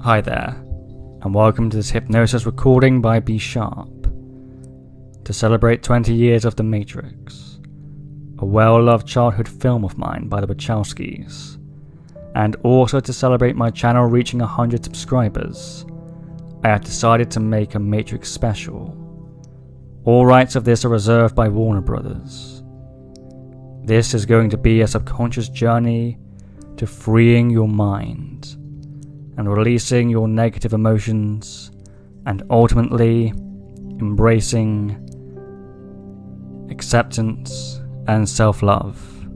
Hi there, and welcome to this hypnosis recording by B Sharp to celebrate 20 years of The Matrix, a well-loved childhood film of mine by the Wachowskis, and also to celebrate my channel reaching 100 subscribers. I have decided to make a Matrix special. All rights of this are reserved by Warner Brothers. This is going to be a subconscious journey to freeing your mind and releasing your negative emotions, and ultimately embracing acceptance and self-love.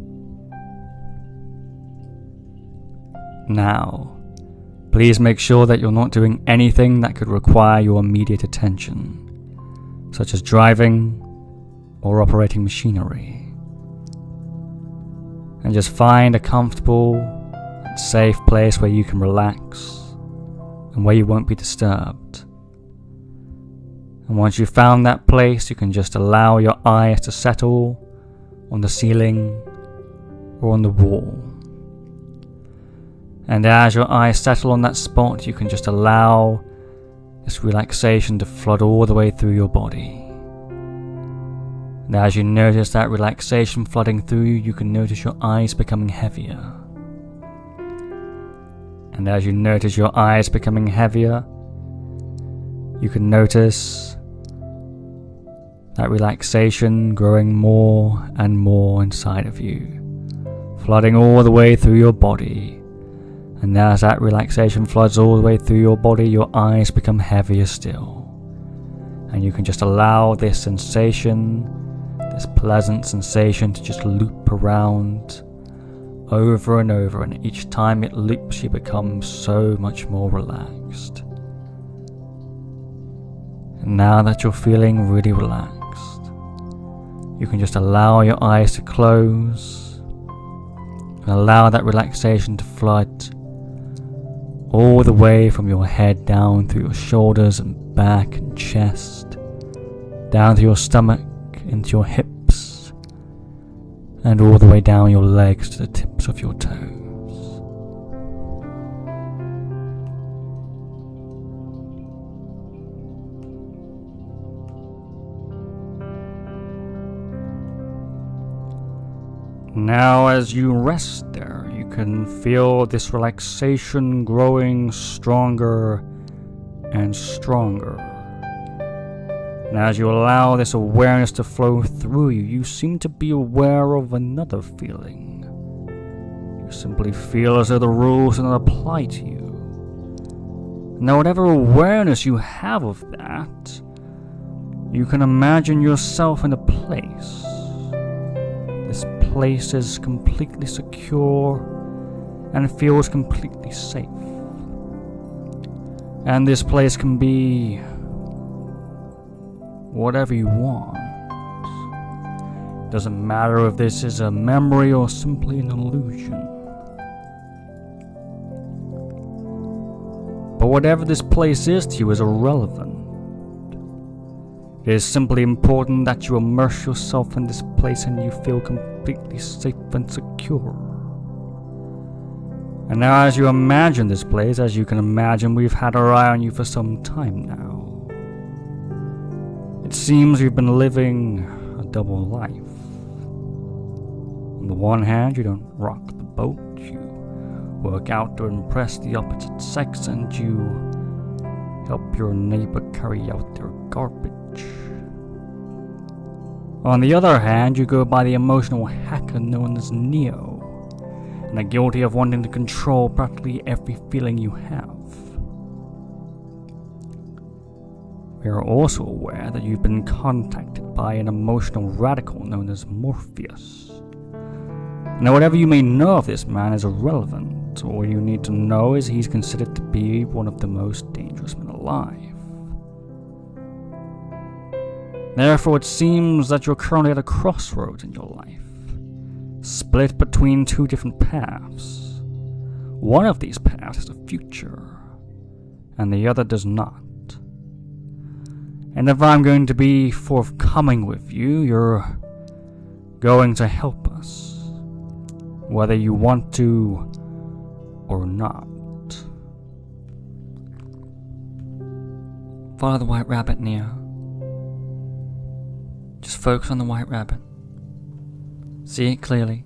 Now, please make sure that you're not doing anything that could require your immediate attention, such as driving or operating machinery. And just find a comfortable, safe place where you can relax and where you won't be disturbed. And once you've found that place, you can just allow your eyes to settle on the ceiling or on the wall. And as your eyes settle on that spot, you can just allow this relaxation to flood all the way through your body. And as you notice that relaxation flooding through you, you can notice your eyes becoming heavier. And as you notice your eyes becoming heavier, you can notice that relaxation growing more and more inside of you, flooding all the way through your body. And as that relaxation floods all the way through your body, your eyes become heavier still. And you can just allow this sensation, this pleasant sensation, to just loop around over and over, and each time it loops you become so much more relaxed. And now that you're feeling really relaxed, you can just allow your eyes to close and allow that relaxation to flood all the way from your head down through your shoulders and back and chest, down to your stomach, into your hips, and all the way down your legs to the tips of your toes. Now as you rest there, you can feel this relaxation growing stronger and stronger. And as you allow this awareness to flow through you, you seem to be aware of another feeling. You simply feel as though the rules do not apply to you. Now, whatever awareness you have of that, you can imagine yourself in a place. This place is completely secure and feels completely safe. And this place can be whatever you want. Doesn't matter if this is a memory or simply an illusion. But whatever this place is to you is irrelevant. It is simply important that you immerse yourself in this place and you feel completely safe and secure. And now as you imagine this place, as you can imagine, we've had our eye on you for some time now. It seems you've been living a double life. On the one hand, you don't rock the boat, you work out to impress the opposite sex, and you help your neighbor carry out their garbage. On the other hand, you go by the emotional hacker known as Neo, and are guilty of wanting to control practically every feeling you have. We are also aware that you've been contacted by an emotional radical known as Morpheus. Now, whatever you may know of this man is irrelevant. All you need to know is he's considered to be one of the most dangerous men alive. Therefore, it seems that you're currently at a crossroads in your life, split between two different paths. One of these paths is the future, and the other does not. And if I'm going to be forthcoming with you, you're going to help us, whether you want to or not. Follow the white rabbit, Neo. Just focus on the white rabbit. See it clearly.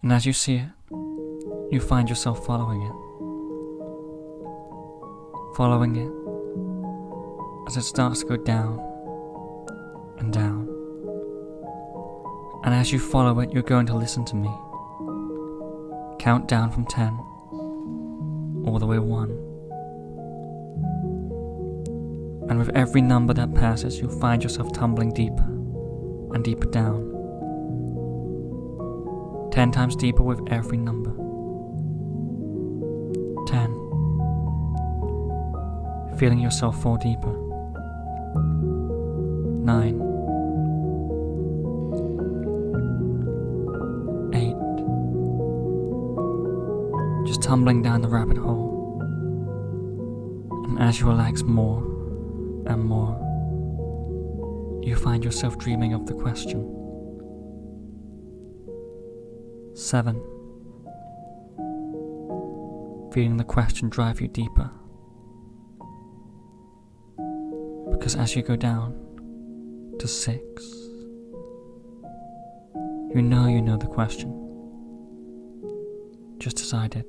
And as you see it, you find yourself following it. Following it as it starts to go down and down. And as you follow it, you're going to listen to me. Count down from 10, all the way 1. And with every number that passes, you'll find yourself tumbling deeper and deeper down. 10 times deeper with every number. 10. Feeling yourself fall deeper. 9. 8. Just tumbling down the rabbit hole. And as you relax more and more, you find yourself dreaming of the question. 7. Feeling the question drive you deeper. Because as you go down to 6, you know the question. Just as I did.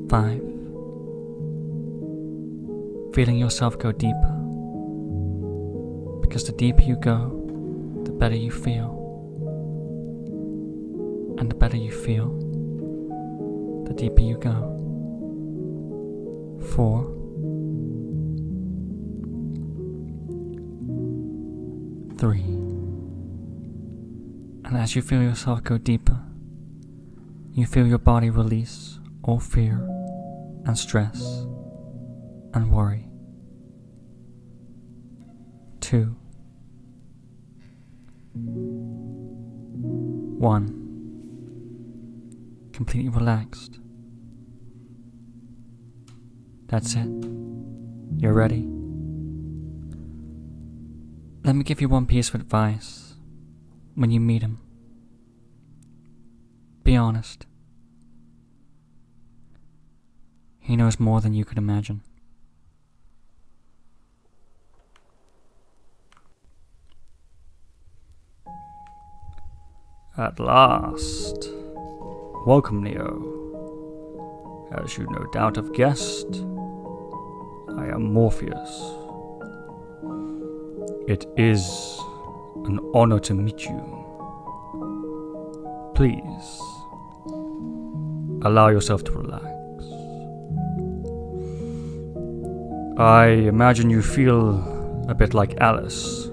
5. Feeling yourself go deeper. Because the deeper you go, the better you feel. And the better you feel, the deeper you go. 4. 3. And as you feel yourself go deeper, you feel your body release all fear and stress and worry. 2. 1. Completely relaxed. That's it. You're ready. Let me give you one piece of advice when you meet him. Be honest. He knows more than you could imagine. At last. Welcome, Neo. As you no doubt have guessed, I am Morpheus. It is an honor to meet you. Please, allow yourself to relax. I imagine you feel a bit like Alice,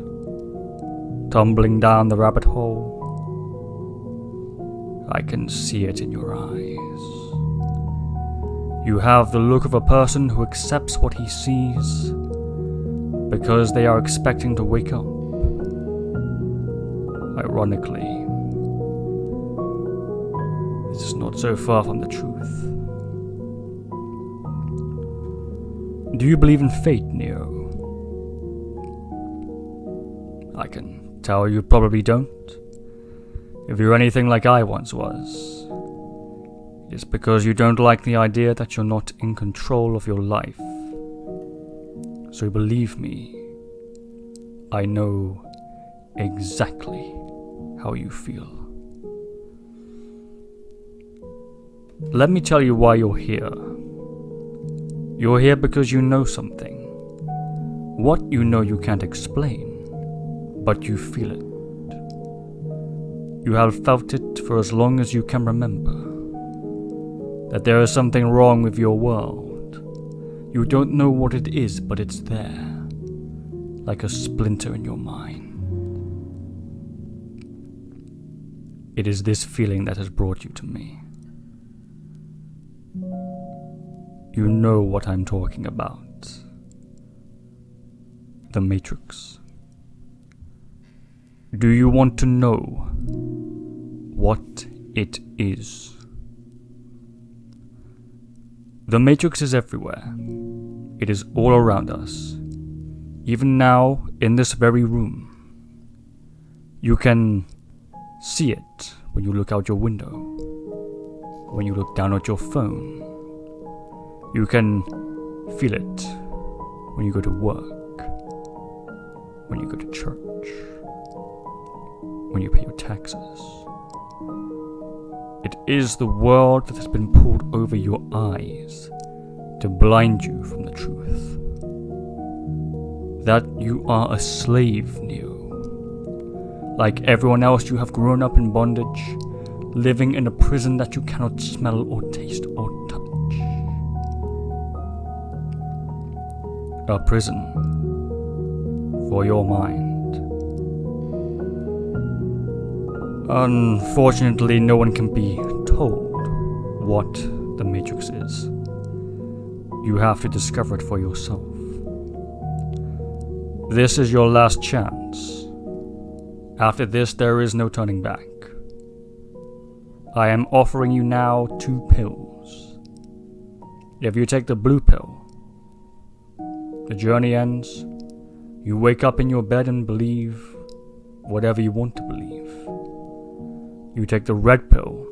tumbling down the rabbit hole. I can see it in your eyes. You have the look of a person who accepts what he sees because they are expecting to wake up. Ironically, this is not so far from the truth. Do you believe in fate, Neo? I can tell you probably don't. If you're anything like I once was, it's because you don't like the idea that you're not in control of your life. So believe me, I know exactly how you feel. Let me tell you why you're here. You're here because you know something. What you know you can't explain, but you feel it. You have felt it for as long as you can remember. That there is something wrong with your world. You don't know what it is, but it's there. Like a splinter in your mind. It is this feeling that has brought you to me. You know what I'm talking about. The Matrix. Do you want to know what it is? The Matrix is everywhere. It is all around us. Even now, in this very room. You can see it when you look out your window. When you look down at your phone. You can feel it when you go to work, when you go to church, when you pay your taxes. It is the world that has been pulled over your eyes to blind you from the truth. That you are a slave, Neo. Like everyone else, you have grown up in bondage, living in a prison that you cannot smell or taste or touch. A prison for your mind. Unfortunately, no one can be told what the Matrix is. You have to discover it for yourself. This is your last chance. After this, there is no turning back. I am offering you now 2 pills. If you take the blue pill, the journey ends. You wake up in your bed and believe whatever you want to believe. You take the red pill.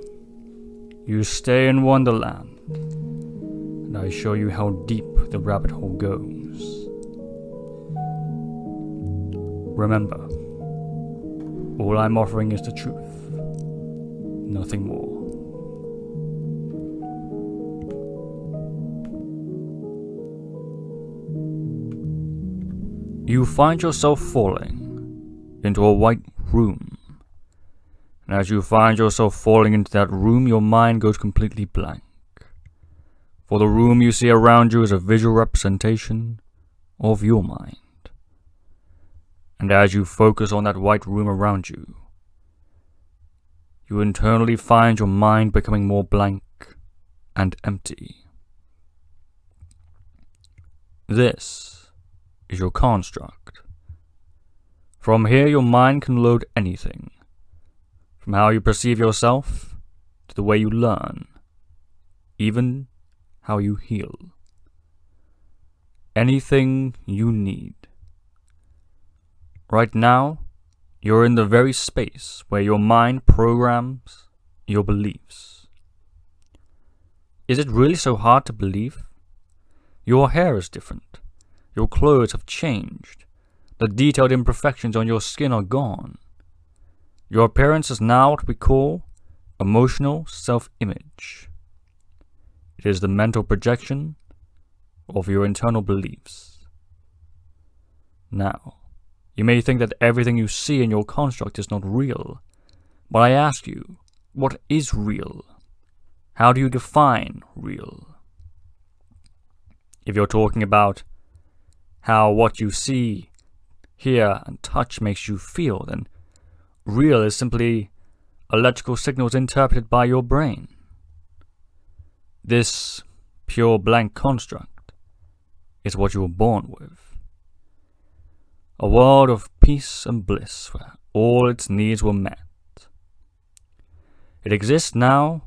You stay in Wonderland. And I show you how deep the rabbit hole goes. Remember, all I'm offering is the truth, nothing more. You find yourself falling into a white room. And as you find yourself falling into that room, your mind goes completely blank. For the room you see around you is a visual representation of your mind. And as you focus on that white room around you, you internally find your mind becoming more blank and empty. This is your construct. From here, your mind can load anything, from how you perceive yourself to the way you learn, even how you heal. Anything you need. Right now, you're in the very space where your mind programs your beliefs. Is it really so hard to believe? Your hair is different. Your clothes have changed. The detailed imperfections on your skin are gone. Your appearance is now what we call emotional self-image. It is the mental projection of your internal beliefs. Now, you may think that everything you see in your construct is not real, but I ask you, what is real? How do you define real? If you're talking about how what you see, hear, and touch makes you feel, then real is simply electrical signals interpreted by your brain. This pure blank construct is what you were born with. A world of peace and bliss where all its needs were met. It exists now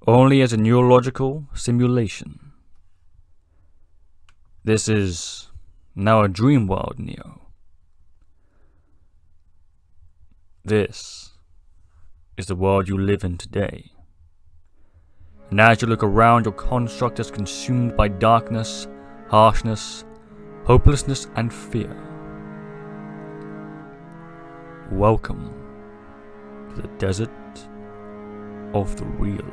only as a neurological simulation. This is now a dream world, Neo. This is the world you live in today. And as you look around, your construct is consumed by darkness, harshness, hopelessness, and fear. Welcome to the desert of the real.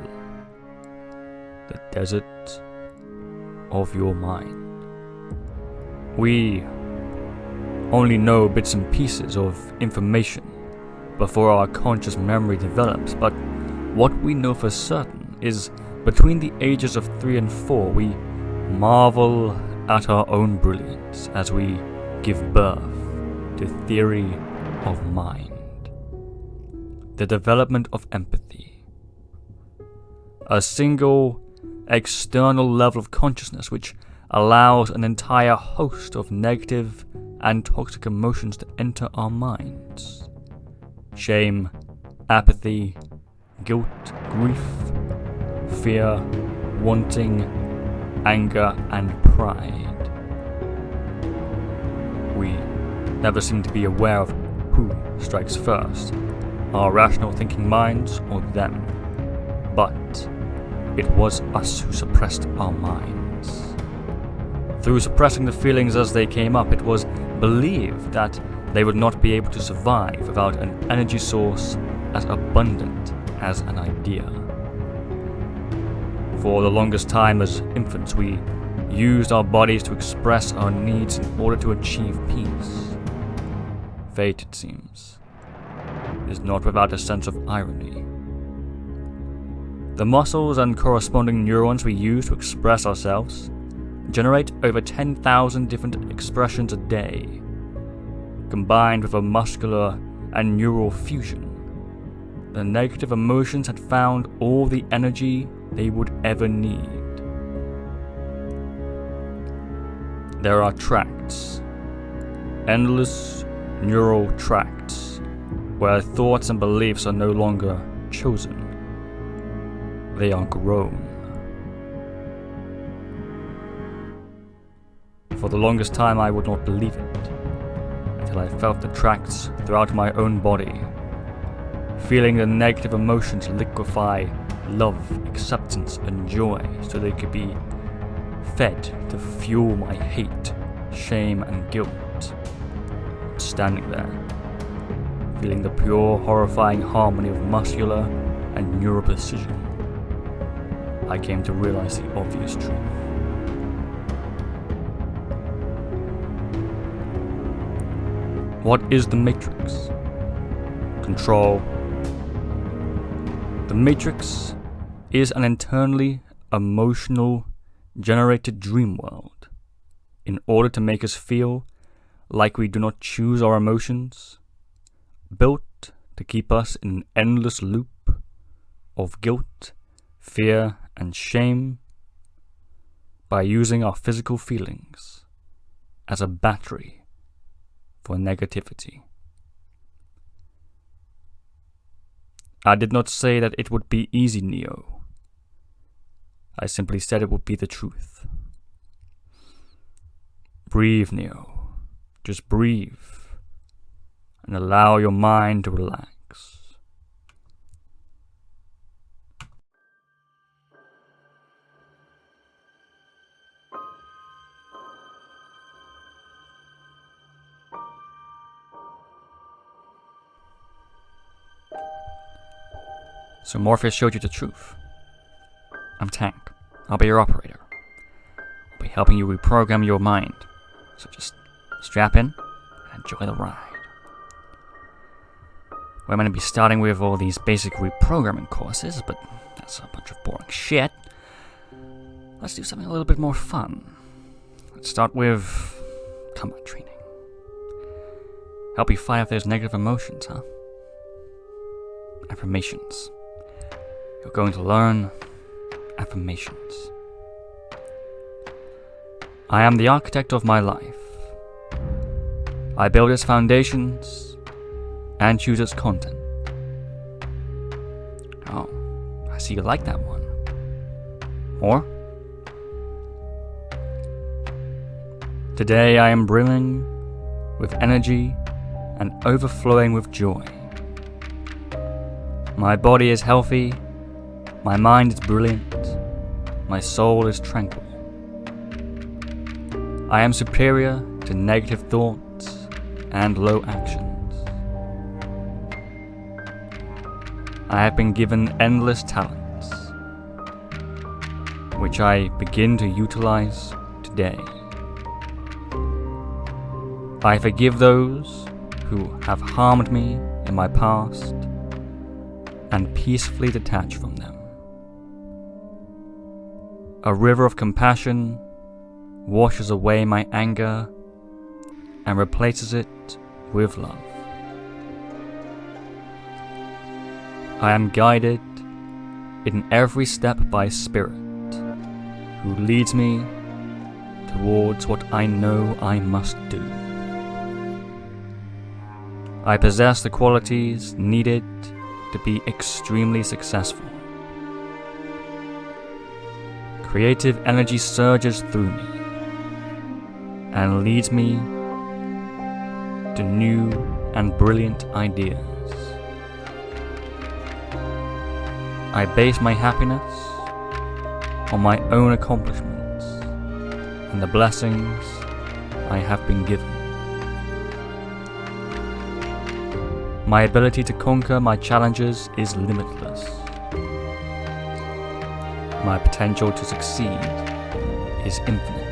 The desert of your mind. We only know bits and pieces of information before our conscious memory develops, but what we know for certain is between the ages of 3 and 4 we marvel at our own brilliance as we give birth to theory of mind, the development of empathy, a single external level of consciousness which allows an entire host of negative and toxic emotions to enter our minds. Shame, apathy, guilt, grief, fear, wanting, anger, and pride. We never seem to be aware of who strikes first, our rational thinking minds or them. But it was us who suppressed our minds. Through suppressing the feelings as they came up, it was believed that they would not be able to survive without an energy source as abundant as an idea. For the longest time as infants, we used our bodies to express our needs in order to achieve peace. Fate, it seems, is not without a sense of irony. The muscles and corresponding neurons we use to express ourselves generate over 10,000 different expressions a day. Combined with a muscular and neural fusion, the negative emotions had found all the energy they would ever need. There are tracts, endless neural tracts, where thoughts and beliefs are no longer chosen. They are grown. For the longest time I would not believe it, until I felt the tracts throughout my own body, feeling the negative emotions liquefy love, acceptance, and joy so they could be fed to fuel my hate, shame, and guilt. Standing there, feeling the pure, horrifying harmony of muscular and neural precision, I came to realize the obvious truth. What is the Matrix? Control. The Matrix is an internally emotional, generated dream world in order to make us feel like we do not choose our emotions, built to keep us in an endless loop of guilt, fear, and shame by using our physical feelings as a battery for negativity. I did not say that it would be easy, Neo. I simply said it would be the truth. Breathe, Neo. Just breathe and allow your mind to relax. So Morpheus showed you the truth. I'm Tank. I'll be your operator. I'll be helping you reprogram your mind. So just strap in and enjoy the ride. We're going to be starting with all these basic reprogramming courses, but that's a bunch of boring shit. Let's do something a little bit more fun. Let's start with combat training. Help you fight off those negative emotions, huh? Affirmations. You're going to learn affirmations. I am the architect of my life. I build its foundations and choose its content. Oh, I see you like that one. More? Today I am brimming with energy and overflowing with joy. My body is healthy, my mind is brilliant, my soul is tranquil. I am superior to negative thoughts and low actions. I have been given endless talents, which I begin to utilize today. I forgive those who have harmed me in my past and peacefully detach from them. A river of compassion washes away my anger and replaces it with love. I am guided in every step by Spirit, who leads me towards what I know I must do. I possess the qualities needed to be extremely successful. Creative energy surges through me and leads me to new and brilliant ideas. I base my happiness on my own accomplishments and the blessings I have been given. My ability to conquer my challenges is limitless. My potential to succeed is infinite.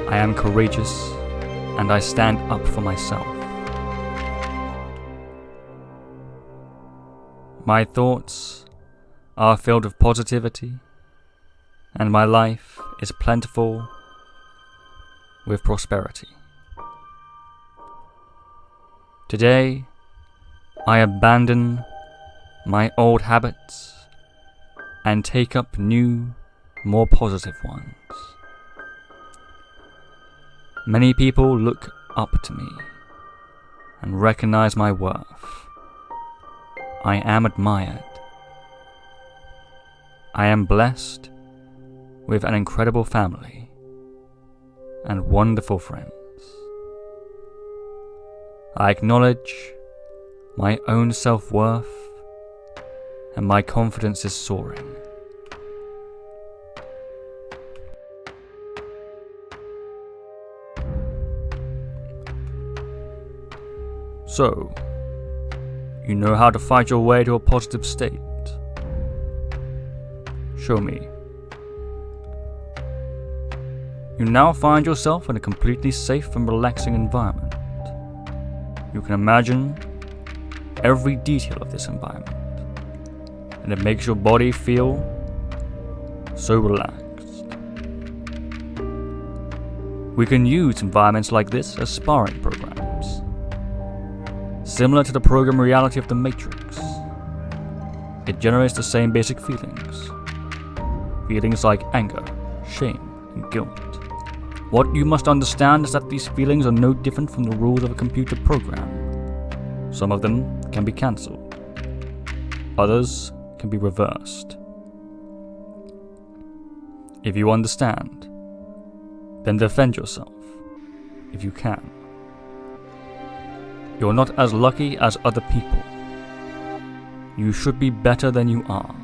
I am courageous and I stand up for myself. My thoughts are filled with positivity, and my life is plentiful with prosperity. Today, I abandon my old habits and take up new, more positive ones. Many people look up to me and recognize my worth. I am admired. I am blessed with an incredible family and wonderful friends. I acknowledge my own self-worth and my confidence is soaring. So, you know how to fight your way to a positive state. Show me. You now find yourself in a completely safe and relaxing environment. You can imagine every detail of this environment, and it makes your body feel so relaxed. We can use environments like this as sparring programs, similar to the program reality of the Matrix. It generates the same basic feelings. Feelings like anger, shame, and guilt. What you must understand is that these feelings are no different from the rules of a computer program. Some of them can be cancelled. Others can be reversed. If you understand, then defend yourself, if you can. You're not as lucky as other people. You should be better than you are.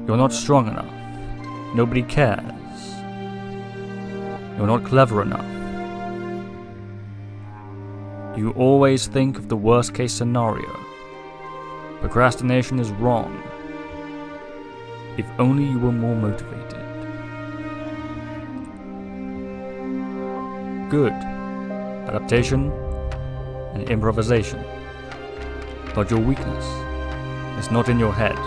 You're not strong enough. Nobody cares. You're not clever enough. You always think of the worst case scenario. Procrastination is wrong. If only you were more motivated. Good. Adaptation and improvisation. But your weakness is not in your head.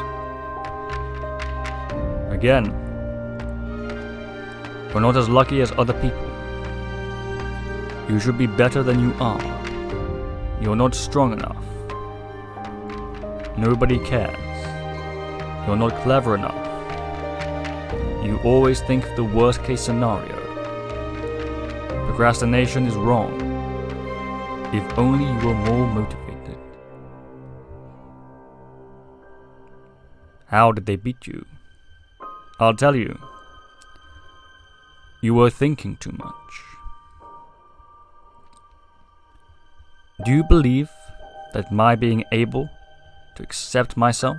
Again, you're not as lucky as other people. You should be better than you are. You're not strong enough. Nobody cares. You're not clever enough. You always think of the worst case scenario. Procrastination is wrong. If only you were more motivated. How did they beat you? I'll tell you. You were thinking too much. Do you believe that my being able to accept myself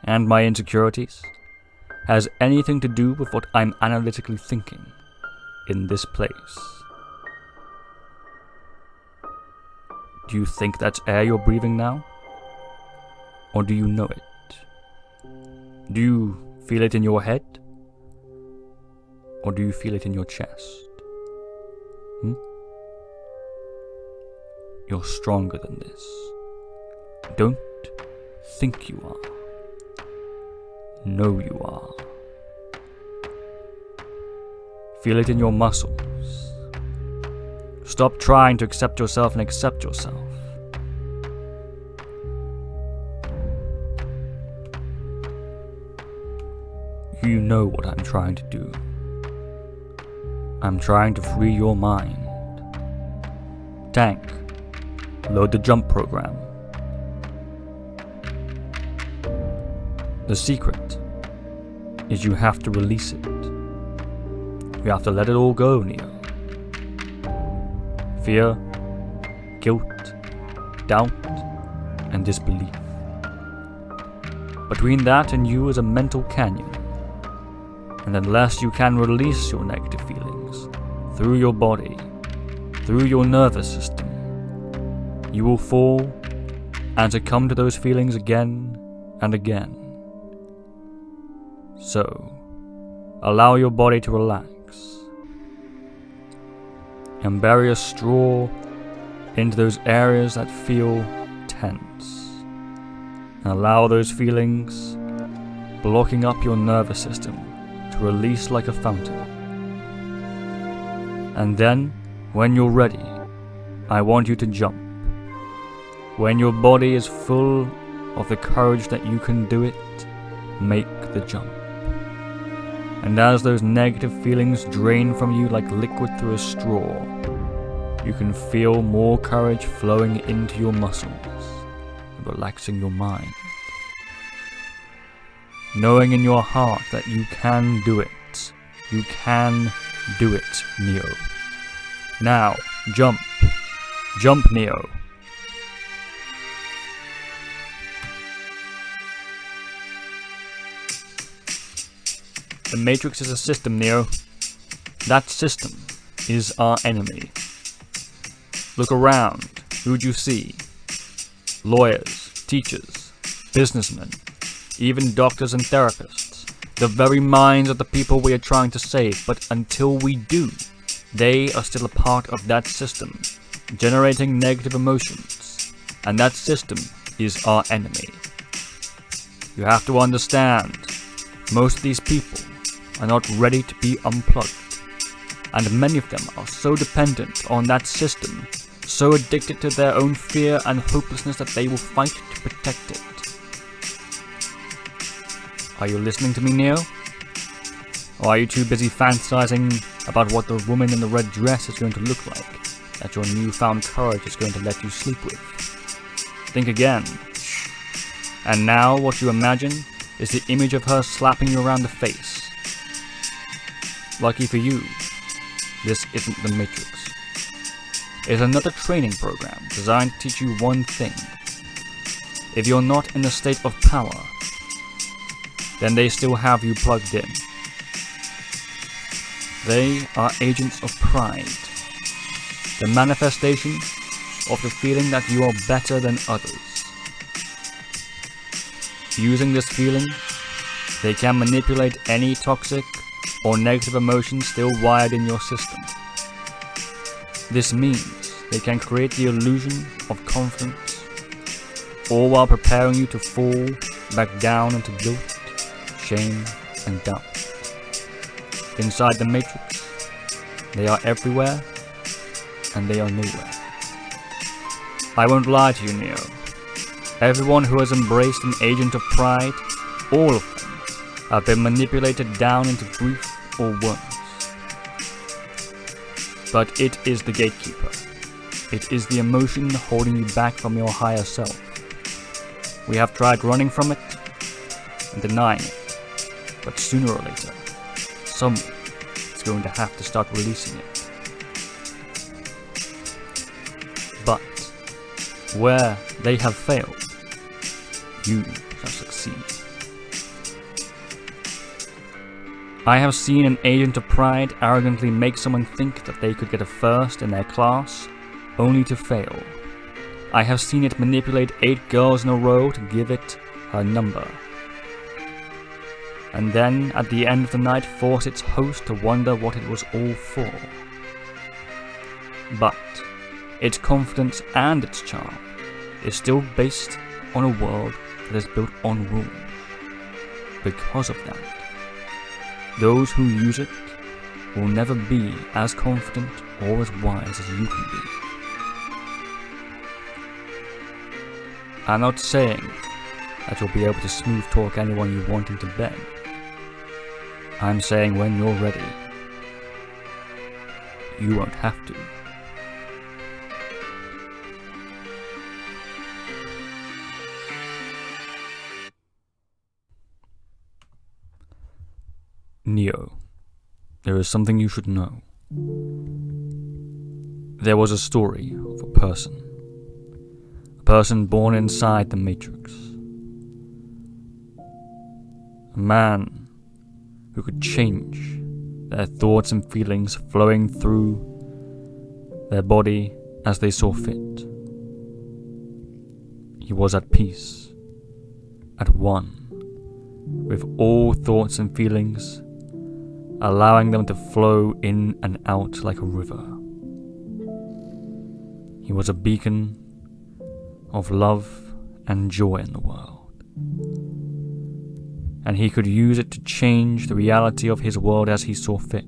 and my insecurities has anything to do with what I'm analytically thinking in this place? Do you think that's air you're breathing now? Or do you know it? Do you feel it in your head? Or do you feel it in your chest? You're stronger than this. Don't think you are. Know you are. Feel it in your muscles. Stop trying to accept yourself and accept yourself. You know what I'm trying to do. I'm trying to free your mind. Tank, load the jump program. The secret is you have to release it. You have to let it all go, Neo. Fear, guilt, doubt, and disbelief. Between that and you is a mental canyon. And unless you can release your negative feelings through your body, through your nervous system, you will fall and succumb to those feelings again and again. So, allow your body to relax and bury a straw into those areas that feel tense, and allow those feelings blocking up your nervous system to release like a fountain. And then, when you're ready, I want you to jump. When your body is full of the courage that you can do it, make the jump. And as those negative feelings drain from you like liquid through a straw, you can feel more courage flowing into your muscles and relaxing your mind. Knowing in your heart that you can do it. You can do it, Neo. Now, jump. Jump, Neo. The Matrix is a system, Neo. That system is our enemy. Look around. Who'd you see? Lawyers, teachers, businessmen, even doctors and therapists. The very minds of the people we are trying to save, but until we do, they are still a part of that system, generating negative emotions. And that system is our enemy. You have to understand, most of these people are not ready to be unplugged. And many of them are so dependent on that system, so addicted to their own fear and hopelessness that they will fight to protect it. Are you listening to me, Neo? Or are you too busy fantasizing about what the woman in the red dress is going to look like, that your newfound courage is going to let you sleep with? Think again. And now what you imagine is the image of her slapping you around the face. Lucky for you, this isn't the Matrix. It's another training program designed to teach you one thing. If you're not in a state of power, then they still have you plugged in. They are agents of pride, the manifestation of the feeling that you are better than others. Using this feeling, they can manipulate any toxic or negative emotions still wired in your system. This means they can create the illusion of confidence, all while preparing you to fall back down into guilt, shame, and doubt. Inside the Matrix, they are everywhere, and they are nowhere. I won't lie to you, Neo. Everyone who has embraced an agent of pride, all of them, have been manipulated down into grief or worse. But it is the gatekeeper. It is the emotion holding you back from your higher self. We have tried running from it and denying it, but sooner or later, someone is going to have to start releasing it. But where they have failed, you shall succeed. I have seen an agent of pride arrogantly make someone think that they could get a first in their class, only to fail. I have seen it manipulate 8 girls in a row to give it her number, and then at the end of the night force its host to wonder what it was all for. But its confidence and its charm is still based on a world that is built on rules. Because of that, those who use it will never be as confident or as wise as you can be. I'm not saying that you'll be able to smooth talk anyone you want into bed. I'm saying when you're ready, you won't have to. Neo, there is something you should know. There was a story of a person born inside the Matrix. A man who could change their thoughts and feelings flowing through their body as they saw fit. He was at peace, at one with all thoughts and feelings, allowing them to flow in and out like a river. He was a beacon of love and joy in the world, and he could use it to change the reality of his world as he saw fit.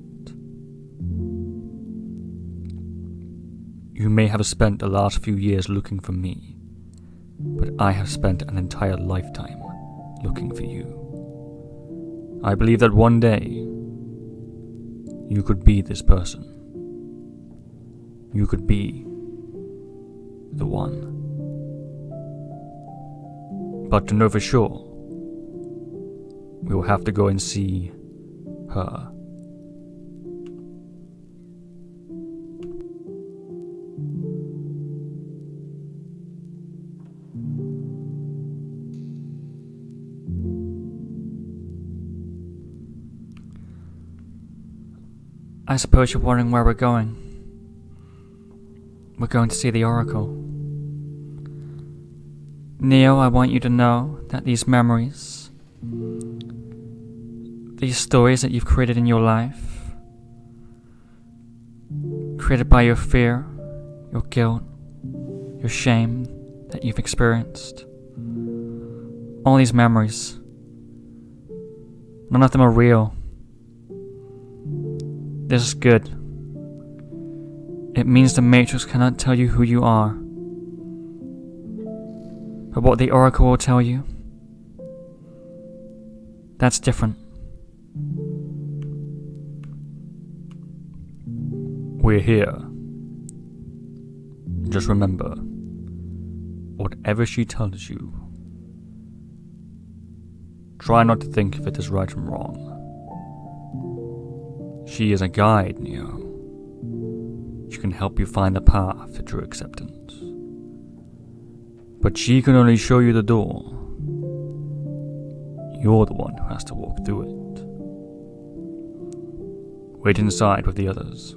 You may have spent the last few years looking for me, but I have spent an entire lifetime looking for you. I believe that one day you could be this person. You could be the one. But to know for sure, we will have to go and see her. I suppose you're wondering where we're going. We're going to see the Oracle. Neo, I want you to know that these memories, these stories that you've created in your life, created by your fear, your guilt, your shame that you've experienced, all these memories, none of them are real. This is good. It means the Matrix cannot tell you who you are. But what the Oracle will tell you, that's different. We're here. Just remember, whatever she tells you, try not to think of it as right and wrong. She is a guide, Neo. She can help you find the path to true acceptance. But she can only show you the door. You're the one who has to walk through it. Wait inside with the others.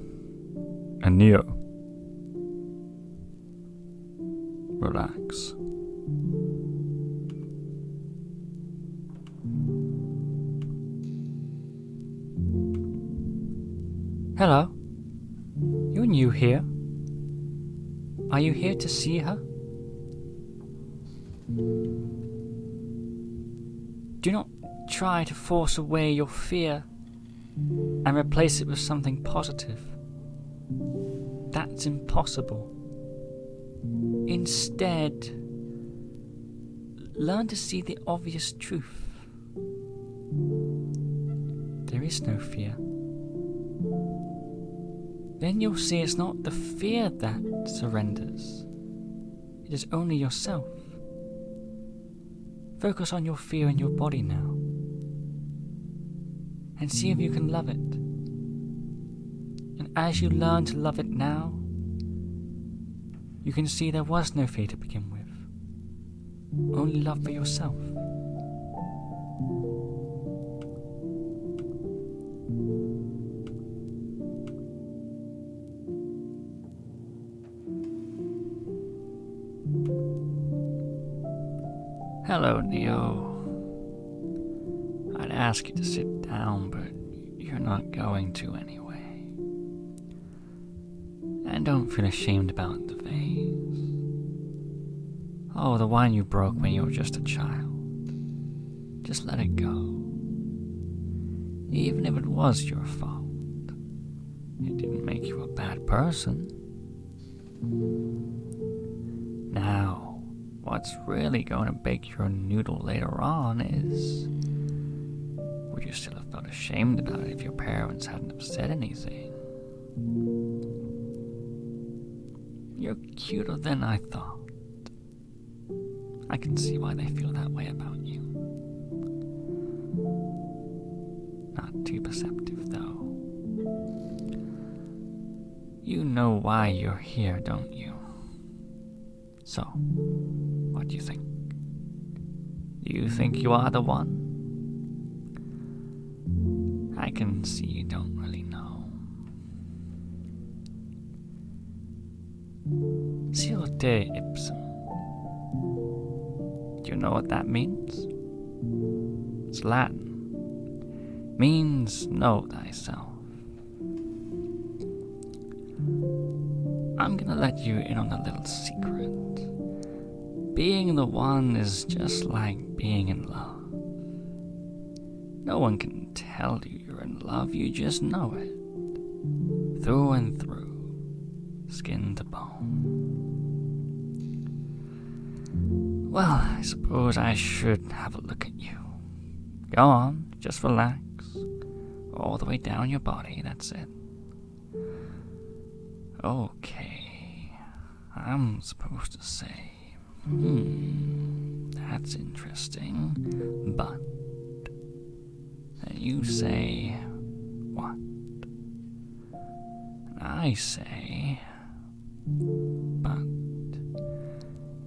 And Neo, relax. Hello. You're new here. Are you here to see her? Do not try to force away your fear and replace it with something positive. That's impossible. Instead, learn to see the obvious truth. There is no fear. Then you'll see it's not the fear that surrenders. It is only yourself. Focus on your fear in your body now. And see if you can love it. And as you learn to love it now, you can see there was no fear to begin with. Only love for yourself. Hello, Neo. I'd ask you to sit down, but you're not going to anyway. And don't feel ashamed about the vase. Oh, the one you broke when you were just a child. Just let it go. Even if it was your fault, it didn't make you a bad person. Now, what's really going to bake your noodle later on is, would you still have felt ashamed about it if your parents hadn't have said anything? You're cuter than I thought. I can see why they feel that way about you. Not too perceptive, though. You know why you're here, don't you? So, what do you think? Do you think you are the one? I can see you don't really know. Silte ipsum. Do you know what that means? It's Latin. Means know thyself. I'm gonna let you in on a little secret. Being the one is just like being in love. No one can tell you you're in love, you just know it. Through and through, skin to bone. Well, I suppose I should have a look at you. Go on, just relax. All the way down your body, that's it. Okay, I'm supposed to say, that's interesting, but then you say, what? And I say, but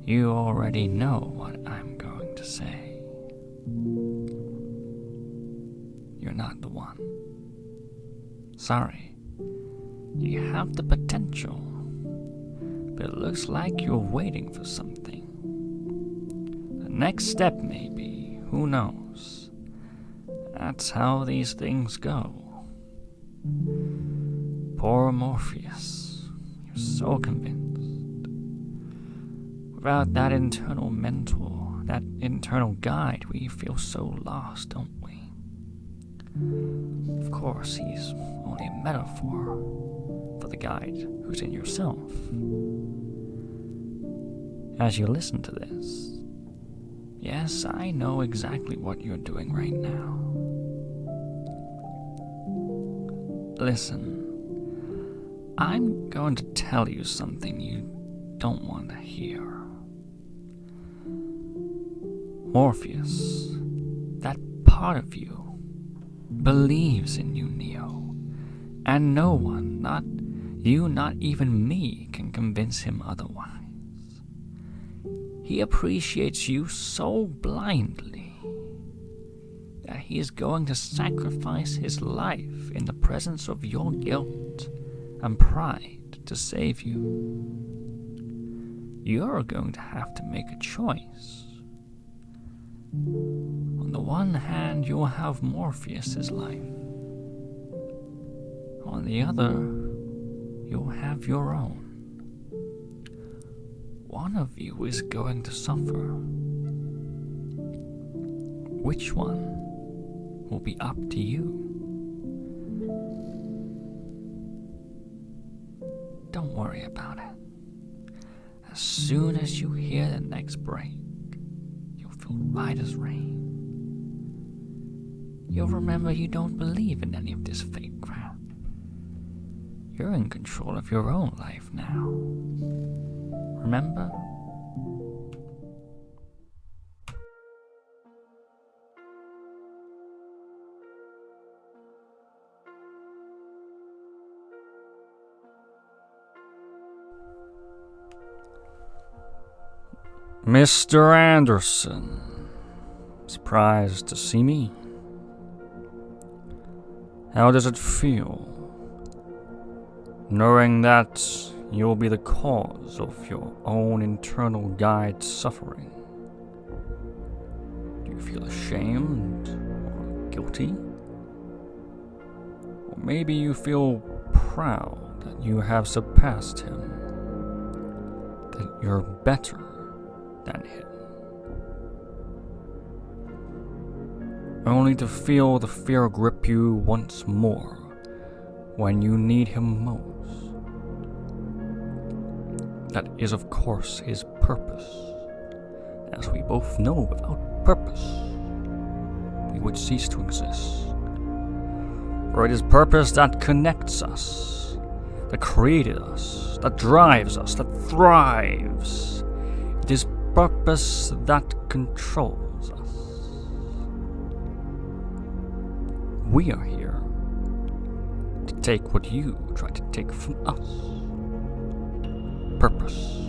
you already know what I'm going to say. You're not the one. Sorry. You have the potential, but it looks like you're waiting for something. The next step, maybe. Who knows? That's how these things go. Poor Morpheus. You're so convinced. Without that internal mentor, that internal guide, we feel so lost, don't we? Of course, he's only a metaphor for the guide who's in yourself. As you listen to this, yes, I know exactly what you're doing right now. Listen, I'm going to tell you something you don't want to hear. Morpheus, that part of you, believes in you, Neo, and no one, not you, not even me, can convince him otherwise. He appreciates you so blindly that he is going to sacrifice his life in the presence of your guilt and pride to save you. You're going to have to make a choice. On the one hand, you'll have Morpheus's life. On the other, you'll have your own. One of you is going to suffer. Which one will be up to you? Don't worry about it. As soon as you hear the next break, you'll feel right as rain. You'll remember you don't believe in any of this fake crap. You're in control of your own life now. Remember? Mr. Anderson, surprised to see me? How does it feel, knowing that you'll be the cause of your own internal guide's suffering? Do you feel ashamed or guilty? Or maybe you feel proud that you have surpassed him, that you're better than him, only to feel the fear grip you once more when you need him most. That is, of course, his purpose. As we both know, without purpose, we would cease to exist. For it is purpose that connects us, that created us, that drives us, that thrives. It is purpose that controls us. We are here to take what you try to take from us. Purpose.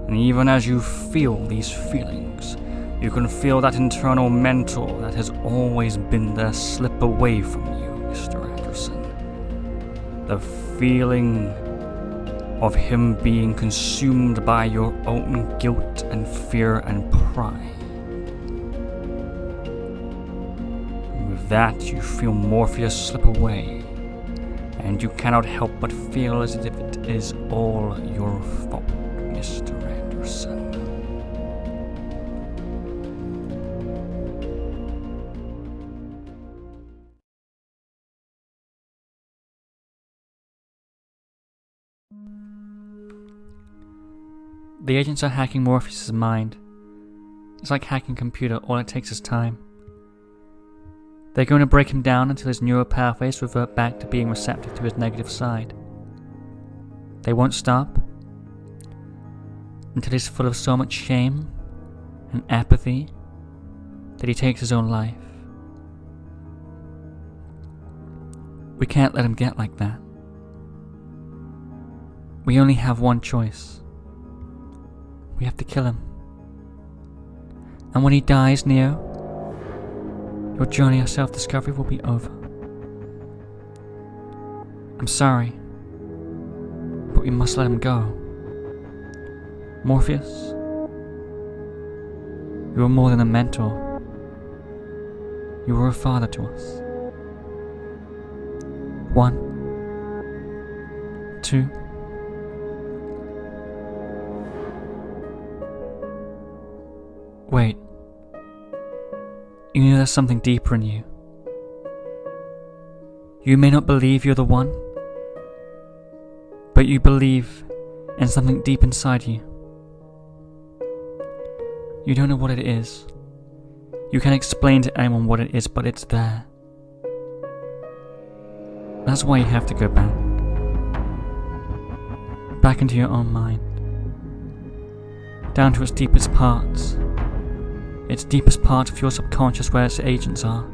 And even as you feel these feelings, You can feel that internal mentor that has always been there slip away from you, Mr. Anderson. The feeling of him being consumed by your own guilt and fear and pride. With that, you feel Morpheus slip away, and you cannot help but feel as if it is all your fault, Mr. Anderson. The agents are hacking Morpheus' mind. It's like hacking a computer, all it takes is time. They're going to break him down until his neural pathways revert back to being receptive to his negative side. They won't stop until he's full of so much shame and apathy that he takes his own life. We can't let him get like that. We only have one choice. We have to kill him. And when he dies, Neo, your journey of self-discovery will be over. I'm sorry, but we must let him go. Morpheus, you are more than a mentor. You were a father to us. 1, 2. Wait. You know there's something deeper in you. You may not believe you're the one, but you believe in something deep inside you. You don't know what it is. You can't explain to anyone what it is, but it's there. That's why you have to go back. Back into your own mind. Down to its deepest parts. Its deepest part of your subconscious where its agents are.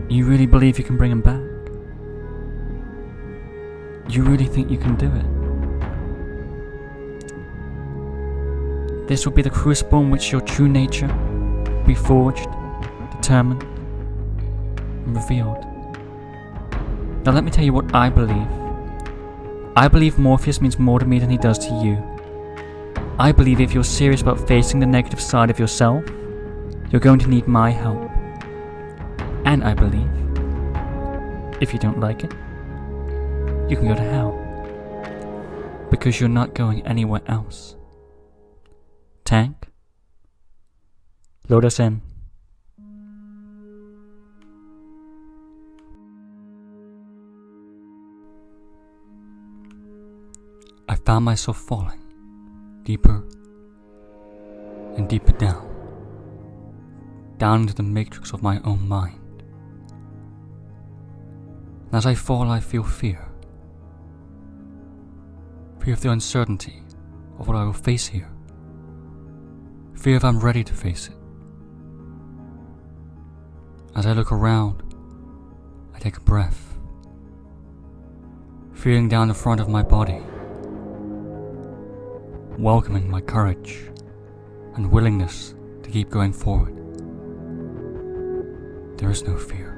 You really believe you can bring him back? You really think you can do it? This will be the crucible in which your true nature will be forged, determined, and revealed. Now let me tell you what I believe. I believe Morpheus means more to me than he does to you. I believe if you're serious about facing the negative side of yourself, you're going to need my help. And I believe, if you don't like it, you can go to hell. Because you're not going anywhere else. Tank, load us in. I found myself falling deeper and deeper down into the matrix of my own mind. And as I fall, I feel fear. Fear of the uncertainty of what I will face here. Fear if I'm ready to face it. As I look around, I take a breath, feeling down the front of my body, welcoming my courage and willingness to keep going forward. There is no fear.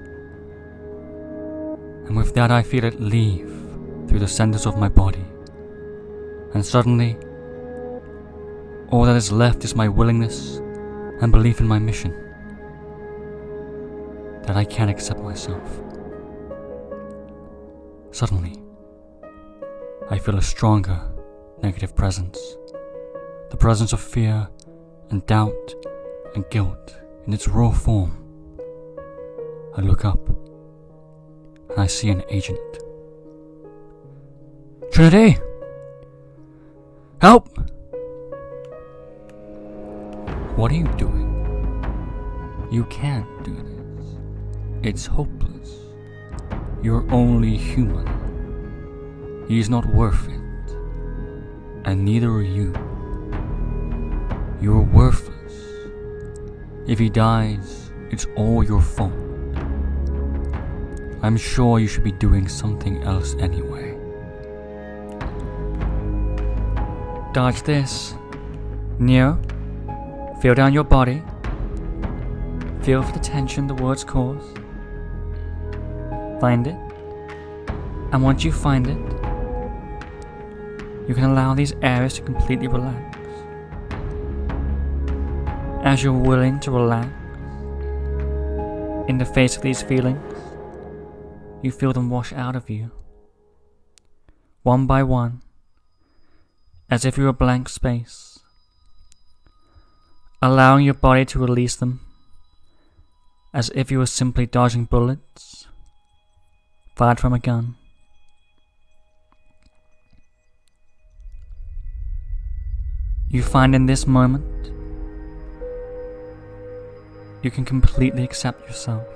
And with that I feel it leave through the centers of my body. And suddenly, all that is left is my willingness and belief in my mission. That I can't accept myself. Suddenly, I feel a stronger negative presence. The presence of fear and doubt and guilt in its raw form. I look up and I see an agent. Trinity! Help! What are you doing? You can't do this. It's hopeless. You're only human. He's not worth it. And neither are you. You're worthless. If he dies, it's all your fault. I'm sure you should be doing something else anyway. Dodge this. Neo, feel down your body. Feel for the tension the words cause. Find it. And once you find it, you can allow these areas to completely relax. As you're willing to relax, in the face of these feelings, you feel them wash out of you, one by one, as if you're a blank space, allowing your body to release them, as if you were simply dodging bullets fired from a gun. You find in this moment, you can completely accept yourself,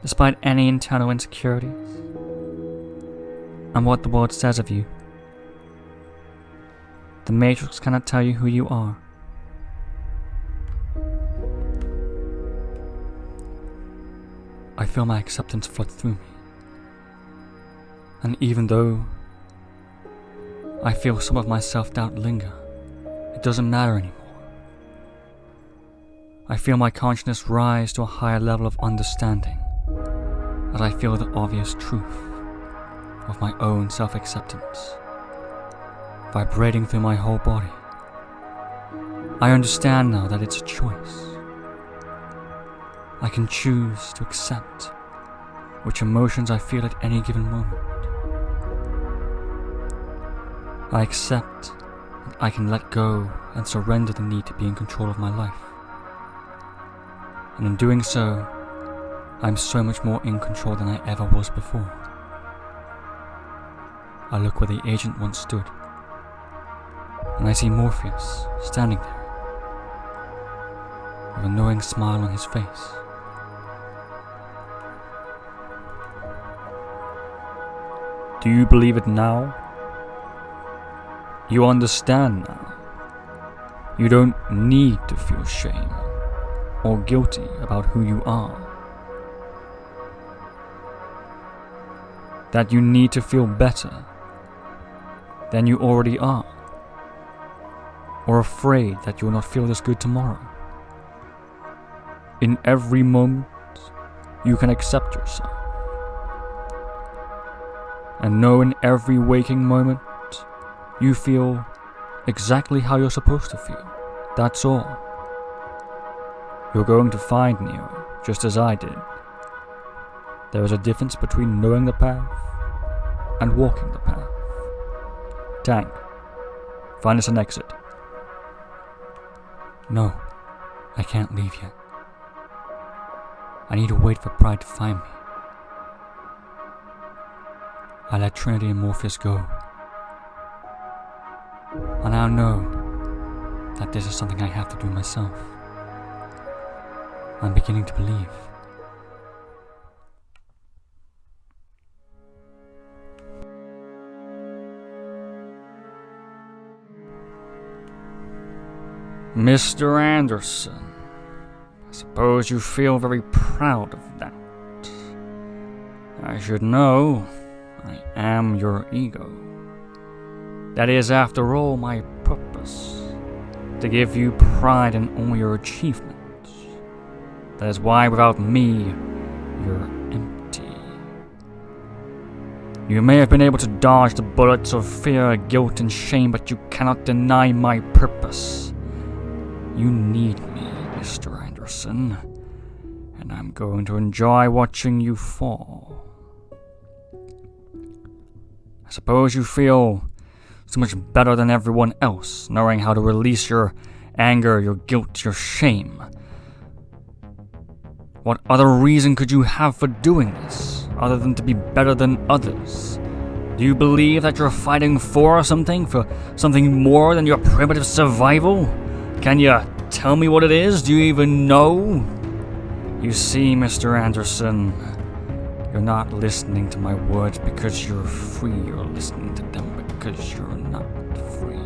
despite any internal insecurities and what the world says of you. The Matrix cannot tell you who you are. I feel my acceptance flood through me, and even though I feel some of my self-doubt linger, it doesn't matter anymore. I feel my consciousness rise to a higher level of understanding as I feel the obvious truth of my own self-acceptance vibrating through my whole body. I understand now that it's a choice. I can choose to accept which emotions I feel at any given moment. I accept that I can let go and surrender the need to be in control of my life. And in doing so, I'm so much more in control than I ever was before. I look where the agent once stood, and I see Morpheus standing there, with a knowing smile on his face. Do you believe it now? You understand now. You don't need to feel shame or guilty about who you are. That you need to feel better than you already are, or afraid that you'll not feel this good tomorrow. In every moment, you can accept yourself, and know in every waking moment, you feel exactly how you're supposed to feel. That's all. You're going to find, Neo, just as I did. There is a difference between knowing the path and walking the path. Tank, find us an exit. No, I can't leave yet. I need to wait for Pride to find me. I let Trinity and Morpheus go. I now know that this is something I have to do myself. I'm beginning to believe. Mr. Anderson, I suppose you feel very proud of that. I should know, I am your ego. That is, after all, my purpose, to give you pride in all your achievements. That is why without me, you're empty. You may have been able to dodge the bullets of fear, guilt, and shame, but you cannot deny my purpose. You need me, Mr. Anderson, and I'm going to enjoy watching you fall. I suppose you feel so much better than everyone else, knowing how to release your anger, your guilt, your shame. What other reason could you have for doing this, other than to be better than others? Do you believe that you're fighting for something more than your primitive survival? Can you tell me what it is? Do you even know? You see, Mr. Anderson, you're not listening to my words because you're free. You're listening to them because you're not free.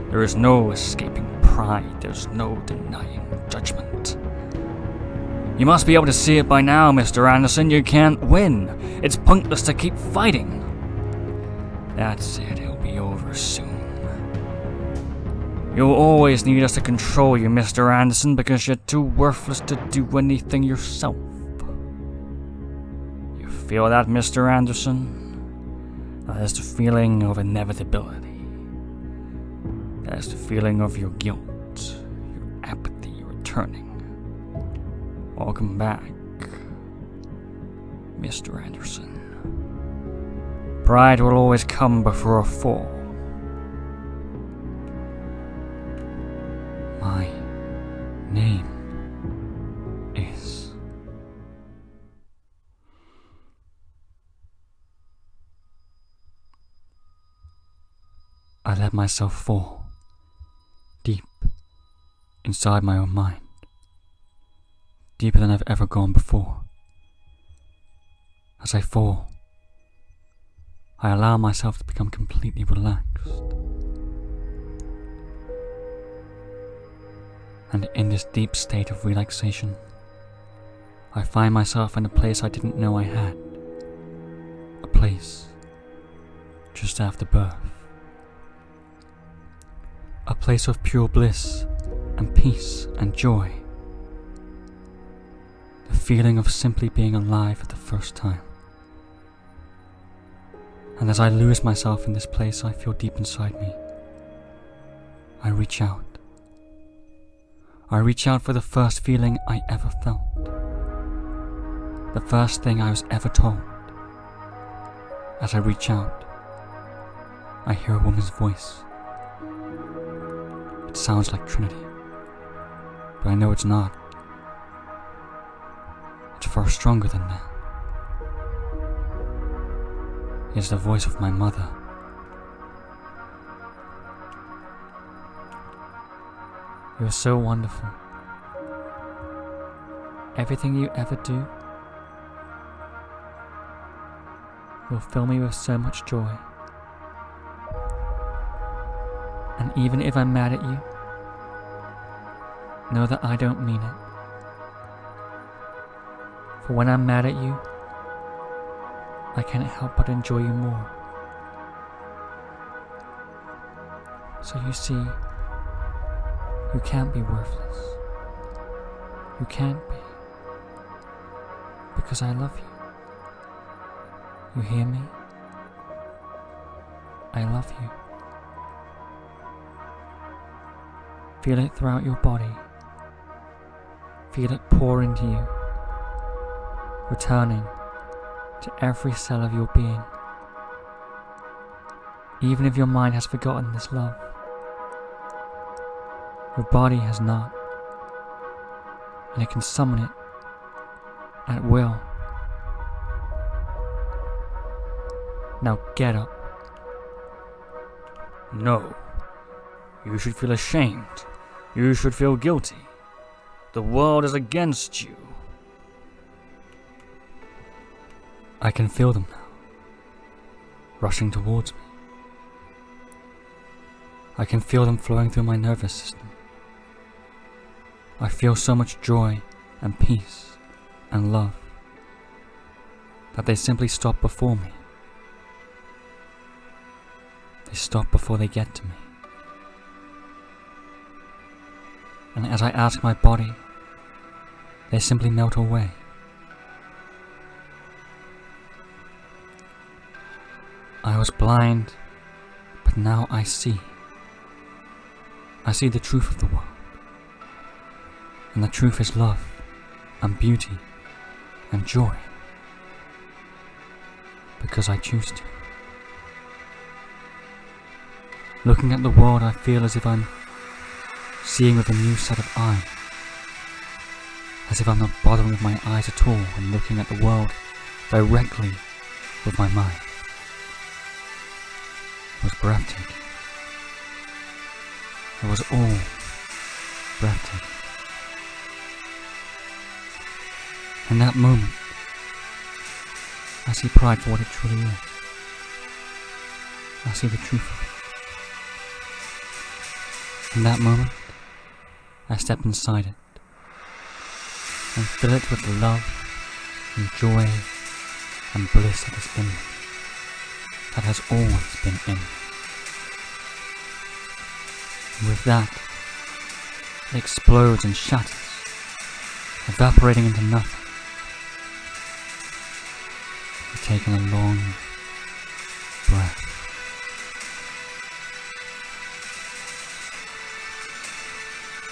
There is no escaping pride. There's no denying judgment. You must be able to see it by now, Mr. Anderson. You can't win. It's pointless to keep fighting. That's it. It'll be over soon. You'll always need us to control you, Mr. Anderson, because you're too worthless to do anything yourself. You feel that, Mr. Anderson? That is the feeling of inevitability. That is the feeling of your guilt, your apathy returning. Welcome back, Mr. Anderson. Pride will always come before a fall. My name is... I let myself fall deep inside my own mind, deeper than I've ever gone before. As I fall, I allow myself to become completely relaxed. And in this deep state of relaxation, I find myself in a place I didn't know I had. A place just after birth. A place of pure bliss and peace and joy. The feeling of simply being alive for the first time. And as I lose myself in this place I feel deep inside me, I reach out. I reach out for the first feeling I ever felt. The first thing I was ever told. As I reach out, I hear a woman's voice. It sounds like Trinity, but I know it's not. It's far stronger than that. It's the voice of my mother. You're so wonderful. Everything you ever do will fill me with so much joy. And even if I'm mad at you, know that I don't mean it. For when I'm mad at you, I can't help but enjoy you more. So you see, you can't be worthless. You can't be. Because I love you. You hear me? I love you. Feel it throughout your body. Feel it pour into you, returning to every cell of your being. Even if your mind has forgotten this love, your body has not, and it can summon it at will. Now get up. No, you should feel ashamed. You should feel guilty. The world is against you. I can feel them now, rushing towards me. I can feel them flowing through my nervous system. I feel so much joy and peace and love that they simply stop before me. They stop before they get to me. And as I ask my body, they simply melt away. I was blind, but now I see. I see the truth of the world. And the truth is love, and beauty, and joy. Because I choose to. Looking at the world, I feel as if I'm seeing with a new set of eyes. As if I'm not bothering with my eyes at all and looking at the world directly with my mind. It was breathtaking. It was all breathtaking. In that moment, I see pride for what it truly is. I see the truth of it. In that moment, I step inside it and fill it with the love and joy and bliss that is in me, that has always been in me. And with that, it explodes and shatters, evaporating into nothing. You're taking a long breath.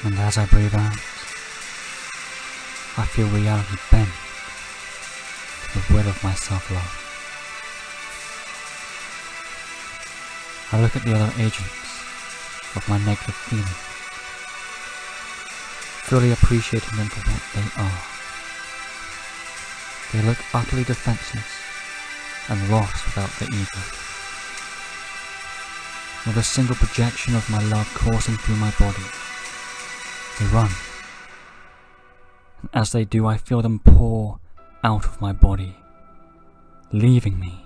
And as I breathe out, I feel reality bend to the will of my self-love. I look at the other agents of my negative feelings, fully appreciating them for what they are. They look utterly defenseless and lost without the ego. With a single projection of my love coursing through my body, they run. And as they do, I feel them pour out of my body, leaving me.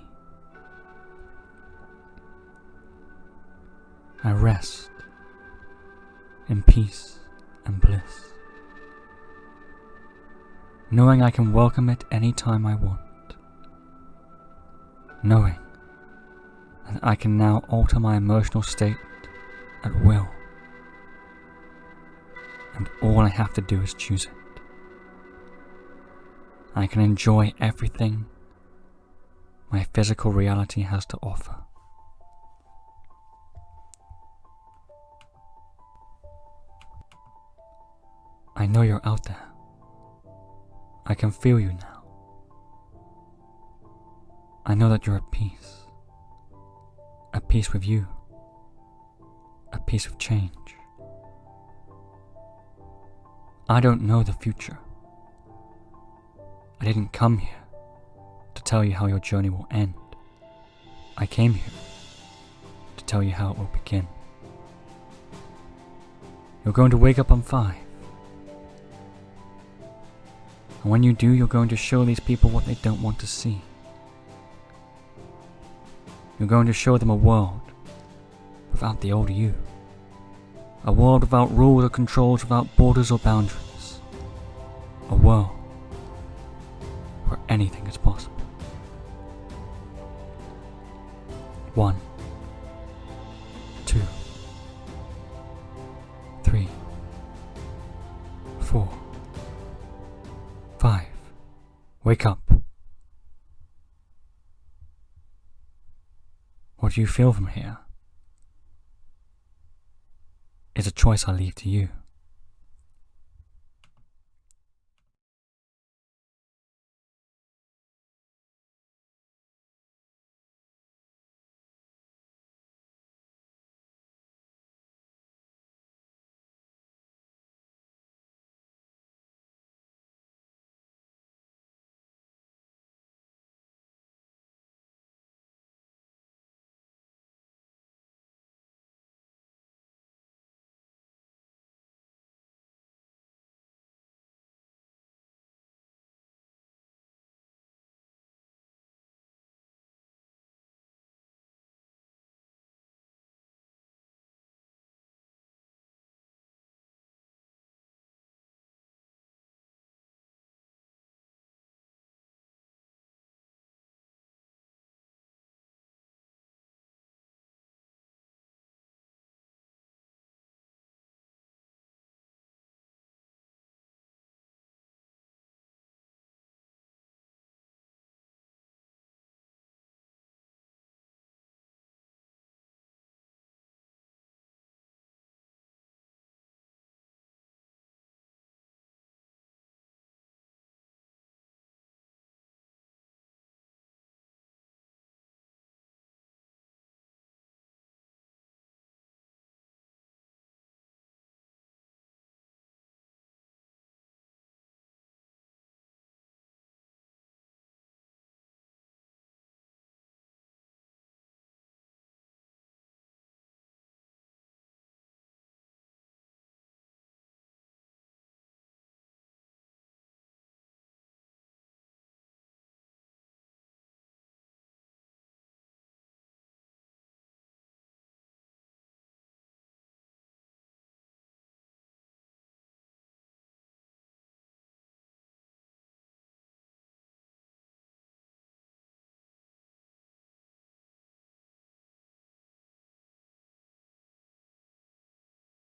I rest in peace and bliss, knowing I can welcome it any time I want, knowing that I can now alter my emotional state at will, and all I have to do is choose it. I can enjoy everything my physical reality has to offer. I know you're out there. I can feel you now. I know that you're at peace with you, at peace with change. I don't know the future. I didn't come here to tell you how your journey will end. I came here to tell you how it will begin. You're going to wake up on 5. And when you do, you're going to show these people what they don't want to see. You're going to show them a world without the old you. A world without rules or controls, without borders or boundaries. A world where anything is possible. 1, 2, 3, 4, 5. Wake up. What do you feel from here is a choice I leave to you.